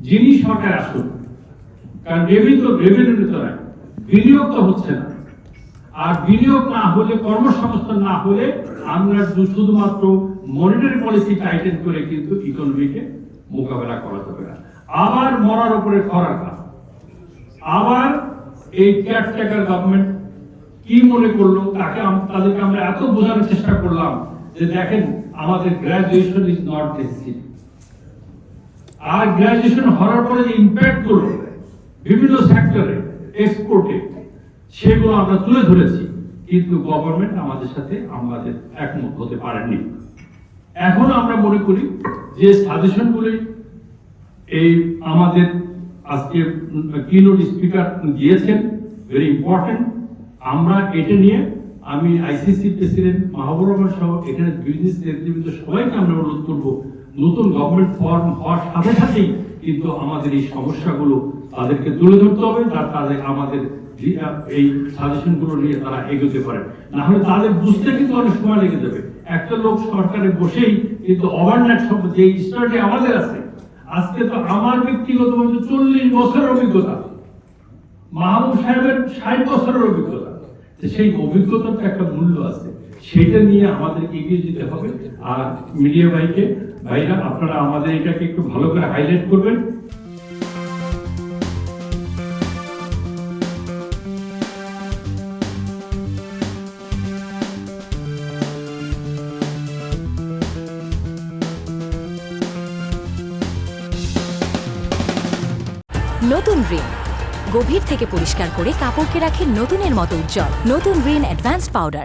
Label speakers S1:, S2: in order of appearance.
S1: যিনি সরকার আসুন, কারণ রেভিনিউ তো নাই, বিনিয়োগ তো হচ্ছে না। আর বিনিয়োগ না হলে, কর্মসংস্থান না হলে আমরা শুধুমাত্র মনিটারি পলিসি টাইটেন করে কিন্তু ইকোনমিকে মোকাবেলা করা যাবে না। আবার মরার উপরে খরার কাজ, আবার এই কেয়ারটেকার গভর্নমেন্ট কি মনে করলো, তাদেরকে আমরা এত বোঝানোর চেষ্টা করলাম যে দেখেন আমাদের গ্রাজুয়েশন ইজ নট ডেসিসিভ। আর গ্রাজুয়েশন হওয়ার পরে যে ইম্প্যাক্ট গুলো বিভিন্ন সেক্টরে, এক্সপোর্টে, সেগুলো আমরা তুলে ধরেছি, কিন্তু গভর্নমেন্ট আমাদের সাথে আমাদের একমত হতে পারেনি। এখন আমরা মনে করি যে সাজেশনগুলি এই আমাদের আজকে কিনোট স্পিকার দিয়েছেন, ভেরি ইম্পর্টেন্ট। আমরা এটা নিয়ে আমি আইসিসি প্রেসিডেন্ট মাহবুব রহমান সহ এখানে বিজনেস নেতৃবৃন্দ সবাইকে আমরা অনুরোধ করবো, নতুন গভর্নমেন্ট ফর্ম হওয়ার সাথে সাথেই কিন্তু আমাদের এই সমস্যাগুলো তাদেরকে তুলে ধরতে হবে, তাদের আমাদের এই সাজেশন গুলো নিয়ে তারা এগোতে পারে। না হলে তাদের বুঝতে কিন্তু অনেক সময় লেগে যাবে। একটা লোক সরকারে বসেই কিন্তু ওভারনাইট সব যে স্টাডি আমাদের আছে, আজকে তো আমার ব্যক্তিগতভাবে 40 বছরের অভিজ্ঞতা, মাহবুব সাহেবের 60 বছরের অভিজ্ঞতা, সেই অভিজ্ঞতার একটা মূল্য আছে, সেটা নিয়ে আমাদের এগিয়ে যেতে হবে। আর মিডিয়া ভাইরা আপনারা আমাদের এটাকে একটু ভালো করে হাইলাইট করবেন।
S2: নতুন রিন গভীর থেকে পরিষ্কার করে কাপড়কে রাখে নতুনের মতো উজ্জ্বল। নতুন রিন অ্যাডভান্সড পাউডার।